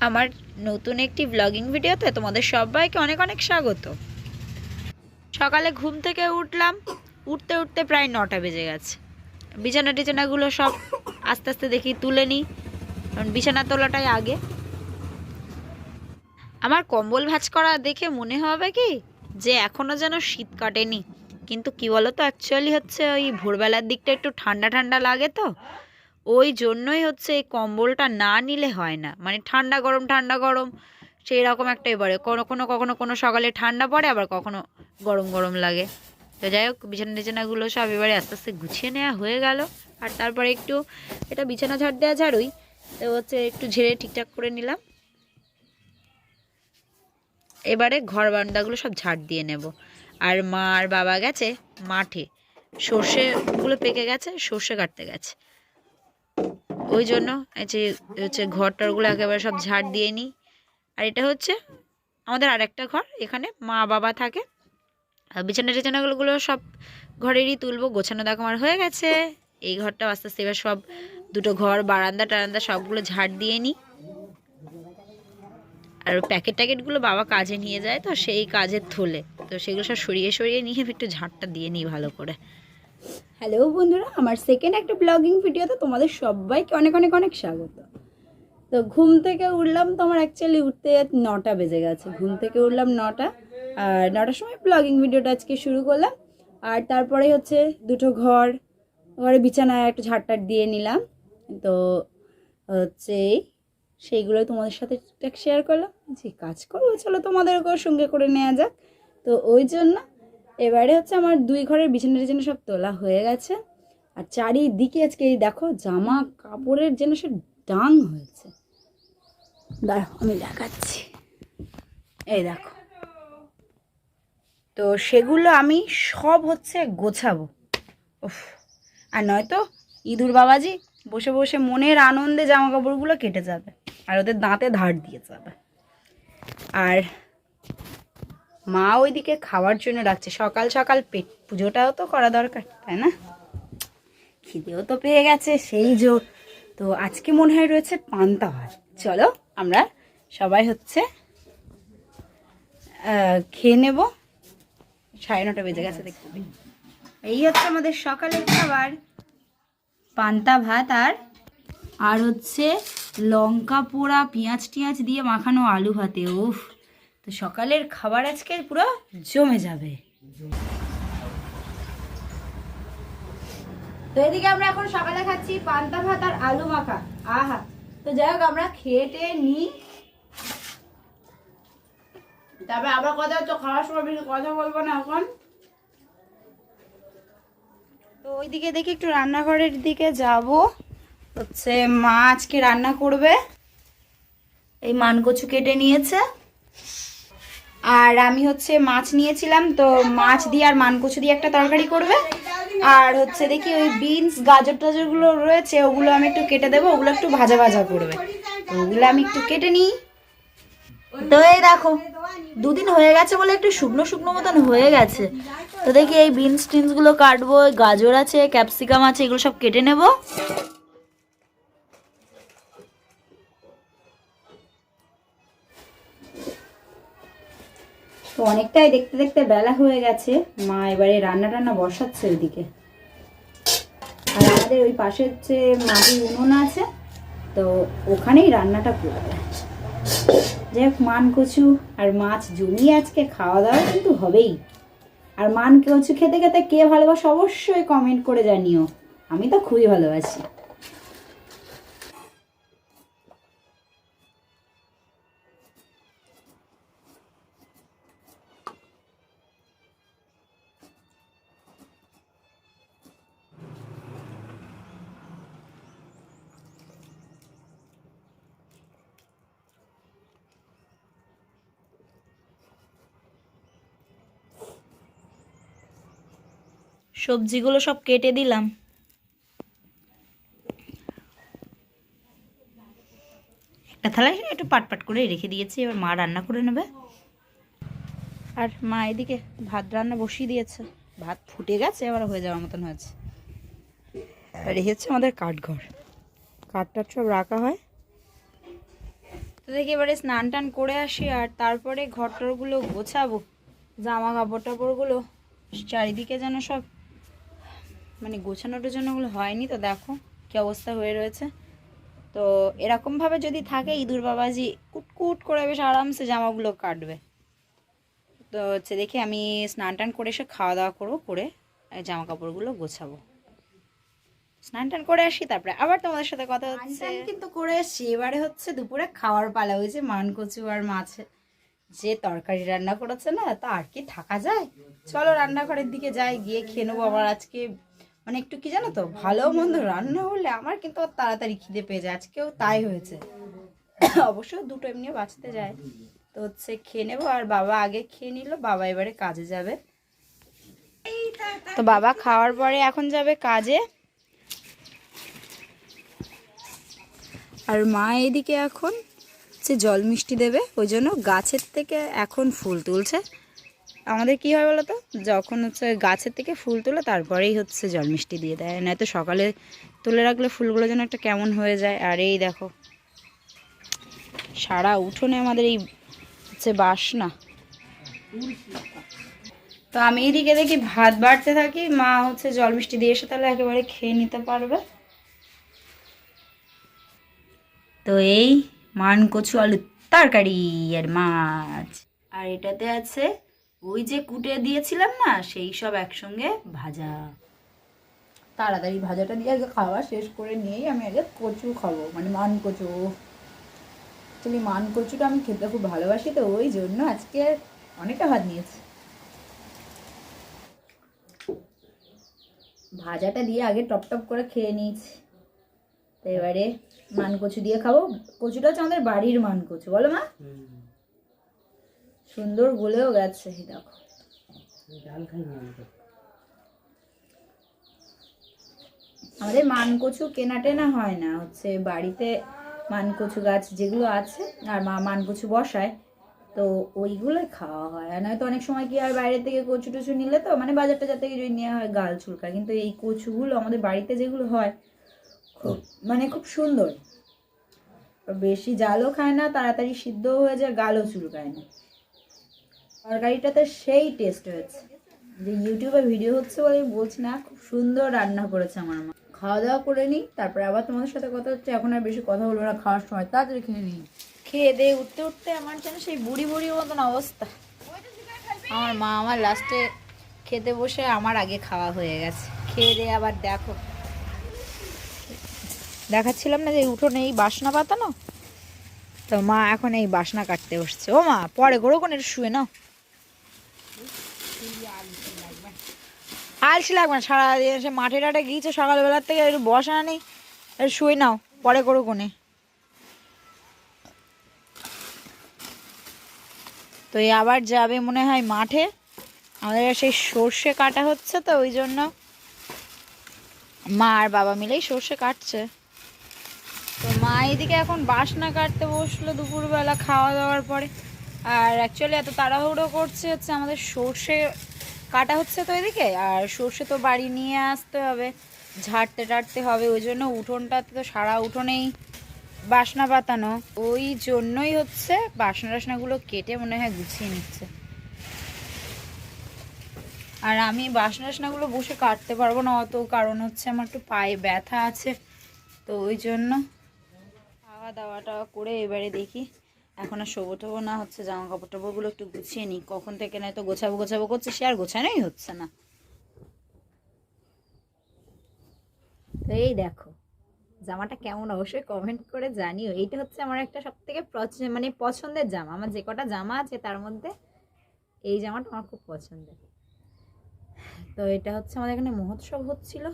আমার নতুন একটি ব্লগিং ভিডিওতে তোমাদের সবাইকে অনেক অনেক স্বাগত। সকালে ঘুম থেকে উঠলাম, উঠতে উঠতে প্রায় 9টা বেজে গেছে। বিছানা টিছানাগুলো সব আস্তে আস্তে দেখি তুলে নিই, কারণ বিছানা তোলাটাই আগে। আমার কম্বল ভাঁজ করা দেখে মনে হবে কি যে এখনও যেন শীত কাটেনি, কিন্তু কি বলো তো, অ্যাকচুয়ালি হচ্ছে ওই ভোরবেলার দিকটা একটু ঠান্ডা ঠান্ডা লাগে, তো ওই জন্যই হচ্ছে এই কম্বলটা না নিলে হয় না। মানে ঠান্ডা গরম সেই রকম একটা এবারে কখনো সকালে ঠান্ডা পড়ে, আবার কখনো গরম গরম লাগে। তো যাই হোক, বিছানা টিছানাগুলো সব এবারে আস্তে আস্তে গুছিয়ে নেওয়া হয়ে গেল। আর তারপরে একটু এটা বিছানা ঝাড় দেওয়া ঝাড়ুই, তো হচ্ছে একটু ঝেড়ে ঠিকঠাক করে নিলাম। এবারে ঘর বারান্দাগুলো সব ঝাড় দিয়ে নেব। আর মা আর বাবা গেছে মাঠে, সর্ষেগুলো পেকে গেছে, সর্ষে কাটতে গেছে। ওই জন্য এই যে হচ্ছে ঘরটারগুলো একেবারে সব ঝাড় দিয়ে নিই। আর এটা হচ্ছে আমাদের আরেকটা ঘর, এখানে মা বাবা থাকে। আর বিছানা টিছানাগুলো সব ঘরেরই তুলবো, গোছানো দেখো আমার হয়ে গেছে। এই ঘরটা আস্তে আস্তে এবার সব দুটো ঘর বারান্দা টারান্দা সবগুলো ঝাড় দিয়ে নিই। আর প্যাকেট ট্যাকেটগুলো বাবা কাজে নিয়ে যায়, তো সেই কাজের থলে, তো সেগুলো সব সরিয়ে নিয়ে একটু ঝাড়টা দিয়ে নিই ভালো করে। হ্যালো বন্ধুরা, আমার সেকেন্ড একটা ব্লগিং ভিডিওতে তোমাদের সবাইকে অনেক অনেক অনেক স্বাগত। তো ঘুম থেকে উঠলাম, তো আমার অ্যাকচুয়ালি উঠতে 9টা বেজে গেছে। ঘুম থেকে উঠলাম 9টা, আর 9টার সময় ব্লগিং ভিডিওটা আজকে শুরু করলাম। আর তারপরে হচ্ছে দুটো ঘরে বিছানায় একটু ঝাড়টার দিয়ে নিলাম। তো হচ্ছে সেইগুলো তোমাদের সাথে ঠিকঠাক শেয়ার করলাম, যে কাজ করবো চলো তোমাদেরকেও সঙ্গে করে নেওয়া যাক। তো ওই জন্য এবারে হচ্ছে আমার 2 ঘরের বিছানা টিছানা সব তোলা হয়ে গেছে। আর চারিদিকে আজকে এই দেখো জামা কাপড়ের যেন সে ডাং হয়েছে। দাঁড়াও আমি দেখাচ্ছি, এই দেখো। তো সেগুলো আমি সব হচ্ছে গোছাবো। উফ, আর নয়তো ইঁদুর বাবাজি বসে বসে মনের আনন্দে জামা কাপড়গুলো কেটে যাবে, আর ওদের দাঁতে ধার দিয়ে যাবে। আর মা ওইদিকে খাওয়ার জন্য রাখছে, সকাল সকাল পেট পুজোটাও তো করা দরকার, তাই না? খিদেও তো পেয়ে গেছে সেই জোর। তো আজকে মনে হয় রয়েছে পান্তা ভাত। চলো আমরা সবাই হচ্ছে খেয়ে নেব। 9:30 বেজে গেছে দেখতে। এই হচ্ছে আমাদের সকালের খাবার, পান্তা ভাত আর হচ্ছে লঙ্কা পোড়া পেঁয়াজ টিয়াজ দিয়ে মাখানো আলু ভাতে। উফ, তো সকালের খাবার আজকে পুরো জমে যাবে। তো এদিকে আমরা এখন সকালে খাচ্ছি পান্তা ভাত আর আলু মাখা। আহা, তো যাই হোক আমরা খেয়ে নিই, তবে আবার কথা হচ্ছে খাওয়ার সময় বেশি কথা বলবো না এখন। তো ওইদিকে দেখি একটু রান্নাঘরের দিকে যাব। হচ্ছে মা আজকে রান্না করবে, এই মানকচু কেটে নিয়েছে। আর আমি হচ্ছে মাছ নিয়েছিলাম, তো মাছ দিয়ে আর মানকচু দিয়ে একটা তরকারি করবে। আর হচ্ছে দেখি ওই বিনস গাজর টাজরগুলো রয়েছে, ওগুলো আমি একটু কেটে দেবো, ওগুলো একটু ভাজা ভাজা করবে। তো ওগুলো আমি একটু কেটে নিই। তো এই দেখো 2 দিন হয়ে গেছে বলে একটু শুকনো শুকনো মতন হয়ে গেছে। তো দেখি এই বিনস টিনসগুলো কাটবো, গাজর আছে, ক্যাপসিকাম আছে, এগুলো সব কেটে নেব। তো অনেকটাই দেখতে দেখতে বেলা হয়ে গেছে, মা এবারে রান্না টান্না বসাচ্ছে ওইদিকে। আর আমাদের ওই পাশে হচ্ছে মাটির উনুন আছে, তো ওখানেই রান্নাটা করবে। যাই হোক, মানকচু আর মাছ জমিয়ে আজকে খাওয়া দাওয়া কিন্তু হবেই। আর মানকচু খেতে খেতে কে ভালোবাসে অবশ্যই কমেন্ট করে জানিও, আমি তো খুবই ভালোবাসি। সবজিগুলো সব কেটে দিলাম। একটা থালায় একটু পাট করে রেখে দিয়েছি, এবার মা রান্না করে নেবে। আর মা এদিকে ভাত রান্না বসিয়ে দিয়েছে, ভাত ফুটে গেছে, এবার হয়ে যাওয়ার মতন হয়েছে। আর এই হচ্ছে আমাদের কাঠঘর, কাঠটার সব রাখা হয়। তো দেখি এবারে স্নান টান করে আসি, আর তারপরে ঘরটরগুলো গোছাবো, জামা কাপড় টাপড়গুলো চারিদিকে যেন সব মানে গোছানো টোছানোগুলো হয়নি। তো দেখো কী অবস্থা হয়ে রয়েছে। তো এরকমভাবে যদি থাকে ইঁদুর বাবাজি কুটকুট করে বেশ আরামসে জামাগুলো কাটবে। তো হচ্ছে দেখি আমি স্নান টান করে এসে খাওয়া দাওয়া করবো, করে জামা কাপড়গুলো গোছাবো। স্নান টান করে আসি, তারপরে আবার তোমাদের সাথে কথা হচ্ছে। কিন্তু করে এসছি, এবারে হচ্ছে দুপুরে খাওয়ার পালা হয়েছে। মান কচু আর মাছ যে তরকারি রান্না করেছে না, তা আর কি থাকা যায়। চলো রান্নাঘরের দিকে যাই, গিয়ে খেয়ে নেবো। আমার আজকে মানে একটু কি জানো তো, ভালো মন্দ রান্না হলে আমার কিন্তু তাড়াতাড়ি খিদে পেয়ে যায়। আজকেও তাই হয়েছে। অবশ্য দুটো এমনিও বাঁচতে যায়। তো হচ্ছে খেয়ে নেবো, আর বাবা আগে খেয়ে নিল, বাবা এবারে কাজে যাবে। তো বাবা খাওয়ার পরে এখন যাবে কাজে, আর মা এইদিকে এখন হচ্ছে জল মিষ্টি দেবে, ওই জন্য গাছের থেকে এখন ফুল তুলছে। আমাদের কি হয় বলো তো, যখন হচ্ছে গাছের থেকে ফুল তুলে তারপরেই হচ্ছে জল মিষ্টি দিয়ে দেয়, নয়তো সকালে তুলে রাখলে ফুলগুলো যেন একটা কেমন হয়ে যায়। আর এই দেখো সারা উঠোনে আমাদের এই হচ্ছে বাসনা। তো আমি এইদিকে দেখি ভাত বাড়তে থাকি, মা হচ্ছে জল মিষ্টি দিয়ে এসে তাহলে একেবারে খেয়ে নিতে পারবে। তো এই মান কচু আলু তরকারি আর মাছ, আর এটাতে আছে ওই যে কুটে দিয়েছিলাম না, সেই সব একসঙ্গে ভাজা। তাড়াতাড়ি ভাজাটা দিয়ে আগে খাওয়া শেষ করে নিয়েই আমি আগে কচু খাবো, মানে মান কচু। অ্যাকচুয়ালি মান কচুটা আমি খেতে খুব ভালোবাসি, তো ওই জন্য আজকে অনেকটা ভাত নিয়েছি। ভাজাটা দিয়ে আগে টপ টপ করে খেয়ে নিয়েছি। তো এবারে মান কচু দিয়ে খাবো। কচুটা হচ্ছে আমাদের বাড়ির মান কচু, বলো মা? সুন্দর গলেও গেছে, দেখো। আমাদের মান কচু কেনা টেনা হয় না, হচ্ছে বাড়িতে মান কচু গাছ যেগুলো আছে, আর মা মান কচু বসায়, তো ওইগুলোই খাওয়া হয়। আর নয়তো অনেক সময় কি আর বাইরে থেকে কচু টচু নিলে তো মানে বাজার টাজার থেকে যদি নেওয়া হয় গাল চুলকায়, কিন্তু এই কচুগুলো আমাদের বাড়িতে যেগুলো হয় খুব মানে খুব সুন্দর, বেশি জালও খায় না, তাড়াতাড়ি সিদ্ধও হয়ে যায়, গালও চুলকায় না। তরকারিটাতে সেই টেস্ট হয়েছে, যে ইউটিউবে ভিডিও হচ্ছে বলে বলছি না, খুব সুন্দর রান্না করেছে আমার মা। খাওয়া দাওয়া করে নিই, তারপরে আবার তোমাদের সাথে কথা হচ্ছে। এখন আর বেশি কথা বলবো না, খাওয়ার সময় তাড়াতাড়ি খেয়ে নিই। খেয়ে দিয়ে উঠতে উঠতে আমার যেন সেই বুড়ি বুড়ির মতন অবস্থা। আমার মা আমার লাস্টে খেতে বসে আমার আগে খাওয়া হয়ে গেছে। খেয়ে দিয়ে আবার দেখো দেখাচ্ছিলাম না যে উঠোনে এই বাসনা পাতানো, তো মা এখন এই বাসনা কাটতে বসছে। ও মা পরে গরো কোন একটু শুয়ে নাও, আলসি লাগবে না, সারাদিন সে মাঠে টাটে গিয়েছে সকালবেলার থেকে, একটু বসা নেই, একটু শুয়ে নাও, পরে করো কোনে। তো এই আবার যাবে মনে হয় মাঠে, আমাদের সেই সর্ষে কাটা হচ্ছে, তো ওই জন্য মা আর বাবা মিলেই সর্ষে কাটছে। তো মা এদিকে এখন বাসনা কাটতে বসলো দুপুরবেলা খাওয়া দাওয়ার পরে। আর অ্যাকচুয়ালি এত তাড়াহুড়ো করছে হচ্ছে আমাদের সর্ষে কাটা হচ্ছে তো এদিকে, আর সর্ষে তো বাড়ি নিয়ে আসতে হবে, ঝাড়তে টাড়তে হবে, ওই জন্য উঠোনটাতে তো সারা উঠোনেই বাসনা পাতানো, ওই জন্যই হচ্ছে বাসনা টাসনাগুলো কেটে মনে হয় গুছিয়ে নিচ্ছে। আর আমি বাসনা টাসনাগুলো বসে কাটতে পারবো না অত, কারণ হচ্ছে আমার একটু পায়ে ব্যথা আছে, তো ওই জন্য খাওয়া দাওয়াটা করে এবারে দেখি এখন আর শোবো টোবো না, হচ্ছে জামা কাপড় টাপড়গুলো একটু গুছিয়ে নিই। কখন থেকে নয় তো গোছাবো গোছাবো করছে, সে আর গোছানোই হচ্ছে না। তো এই দেখো জামাটা কেমন অবশ্যই কমেন্ট করে জানিও। এইটা হচ্ছে আমার একটা সব থেকে মানে পছন্দের জামা, আমার যে কটা জামা আছে তার মধ্যে এই জামাটা আমার খুব পছন্দের। তো এটা হচ্ছে আমাদের এখানে মহোৎসব হচ্ছিল,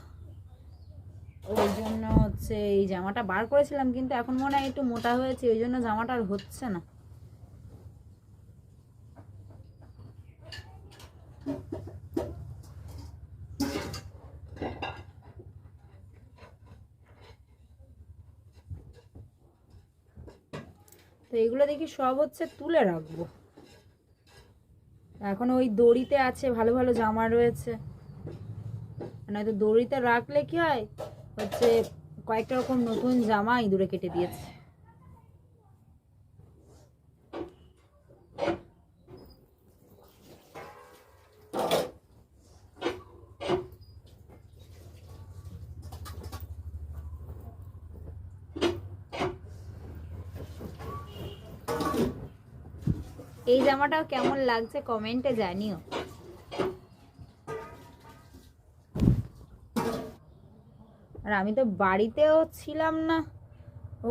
ওই জন্য হচ্ছে এই জামাটা বার করেছিলাম, কিন্তু এখন মনে হয় একটু মোটা হয়েছে, ওই জন্য জামাটা আর হচ্ছে না। তো এগুলো দেখি সব হচ্ছে তুলে রাখবো, এখন ওই দড়িতে আছে, ভালো ভালো জামা রয়েছে, নয়তো দড়িতে রাখলে কি হয় হচ্ছে কয়েকটা রকম নতুন জামা ইঁদুরে কেটে দিয়েছে। এই জামাটাও কেমন লাগছে কমেন্টে জানিও। আর আমি তো বাড়িতেও ছিলাম না,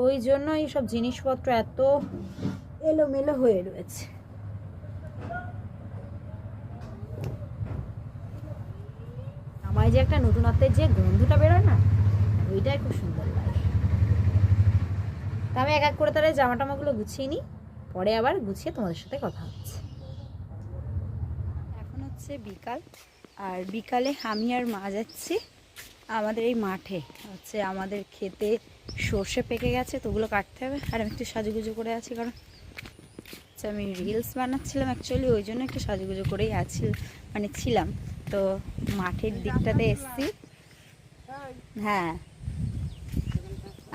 ওই জন্য এইসব জিনিসপত্র এত এলোমেলো হয়ে রয়েছে। আমার যে একটা নতুনত্বের যে গন্ধটা বেরোয় না, ওইটাই খুব সুন্দর লাগে। তা আমি এক এক করে তাহলে জামা টামাগুলো গুছিয়ে নিই, পরে আবার গুছিয়ে তোমাদের সাথে কথা হচ্ছে। এখন হচ্ছে বিকাল, আর বিকালে আমি আর মা যাচ্ছি আমাদের এই মাঠে। হচ্ছে আমাদের খেতে সর্ষে পেকে গেছে, তো ওগুলো কাটতে হবে। আর আমি একটু সাজুগুজু করে আছি, কারণ হচ্ছে আমি রিলস বানাচ্ছিলাম অ্যাকচুয়ালি, ওই জন্য একটু সাজুগুজু করেই আছি, মানে ছিলাম। তো মাঠের দিকটাতে এসছি। হ্যাঁ,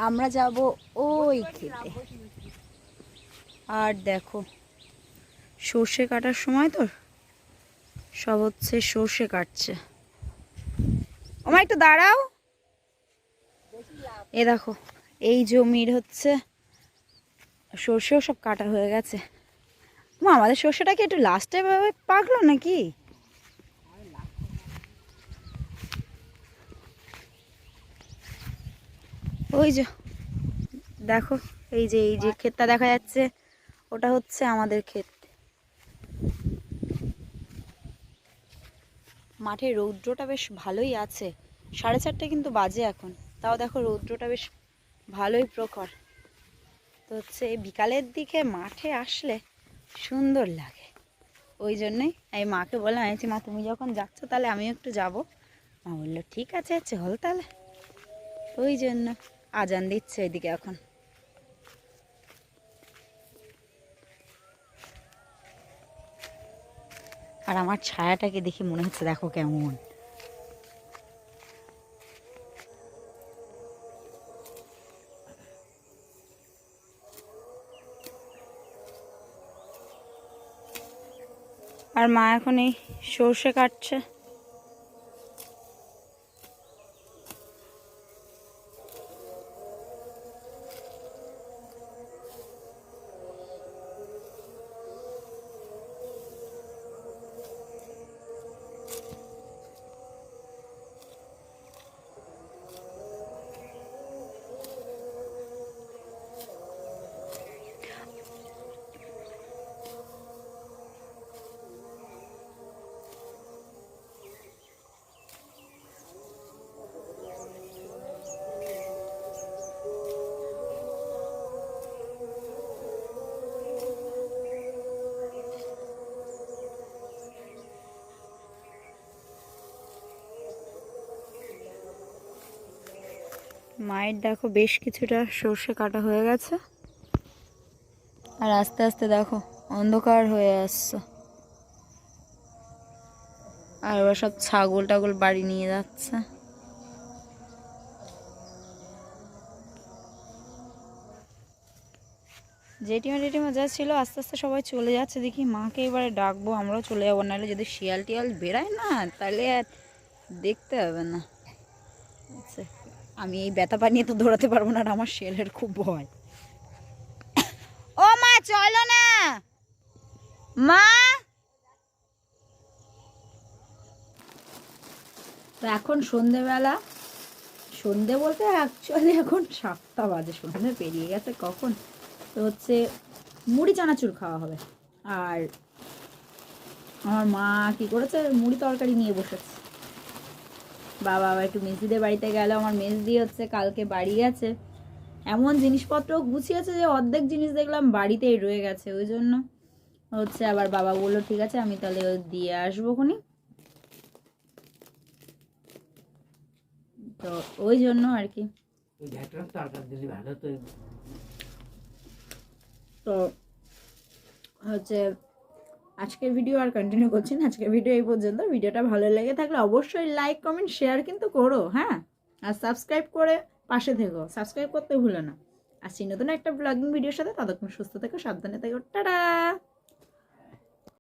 আমরা যাব ওই খেতে। আর দেখো সর্ষে কাটার সময় তো সব হচ্ছে সর্ষে কাটছে। আমার একটু দাঁড়াও। এ দেখো এই জমির হচ্ছে সর্ষেও সব কাটা হয়ে গেছে। আমাদের সর্ষেটা কি একটু লাস্টে পাকলো নাকি? ওই যে দেখো, এই যে ক্ষেতটা দেখা যাচ্ছে, ওটা হচ্ছে আমাদের ক্ষেত। মাঠে রৌদ্রটা বেশ ভালোই আছে, 4:30 কিন্তু বাজে এখন, তাও দেখো রৌদ্রটা বেশ ভালোই প্রখর। তো হচ্ছে বিকালের দিকে মাঠে আসলে সুন্দর লাগে, ওই জন্যই আমি মাকে বললাম, আমি মা তুমি যখন যাচ্ছ তাহলে আমিও একটু যাব। মা বললো ঠিক আছে চল তাহলে। ওই জন্য আজান দিচ্ছে এদিকে এখন। আর আমার ছায়াটাকে দেখে মনে হচ্ছে দেখো কেমন। আর মা এখন এই সর্ষে কাটছে। মায়ের দেখো বেশ কিছুটা সর্ষে কাটা হয়ে গেছে, আর আস্তে আস্তে দেখো অন্ধকার হয়ে আসছে। আর ওরা সব ছাগল টাগল বাড়ি নিয়ে যাচ্ছে। জেঠিমা টেঠিমা যা ছিল আস্তে আস্তে সবাই চলে যাচ্ছে। দেখি মাকে এবারে ডাকবো, আমরাও চলে যাবো, নাহলে যদি শিয়াল টিয়াল বেড়ায় না তাহলে আর দেখতে হবে না। আচ্ছা, আমি এই ব্যথা পা নিয়ে তো দৌড়াতে পারবো না, আর আমার শিয়ালের খুব ভয়। ও মা চলো না মা। তো এখন সন্ধেবেলা, সন্ধে বলতে অ্যাকচুয়ালি এখন 7টা বাজে, সন্ধে পেরিয়ে গেছে কখন। তো হচ্ছে মুড়ি চানাচুর খাওয়া হবে। আর আমার মা কি করেছে, মুড়ি তরকারি নিয়ে বসেছে। বাবা আবার একটু মেজদিদের বাড়িতে গেল, আমার মেজদি হচ্ছে কালকে বাড়ি গেছে। এমন জিনিসপত্র গুছিয়েছে যে অর্ধেক জিনিস দেখলাম বাড়িতেই রয়ে গেছে। ওই জন্য হচ্ছে আবার বাবা বললো ঠিক আছে আমি তাহলে দিয়ে আসবো খুনি। তো ওই জন্য আর কি। তো হচ্ছে আজকের ভিডিও আর কন্টিনিউ করছি না, আজকের ভিডিও এই পর্যন্ত। ভিডিওটা ভালো লেগে থাকলে অবশ্যই লাইক কমেন্ট শেয়ার কিন্তু করো, হ্যাঁ। আর সাবস্ক্রাইব করে পাশে থেকো, সাবস্ক্রাইব করতে ভুলো না। আসছি নতুন একটা ব্লগিং ভিডিওর সাথে, ততক্ষণ সুস্থ থেকো, সাবধানে থেকো, টাটা।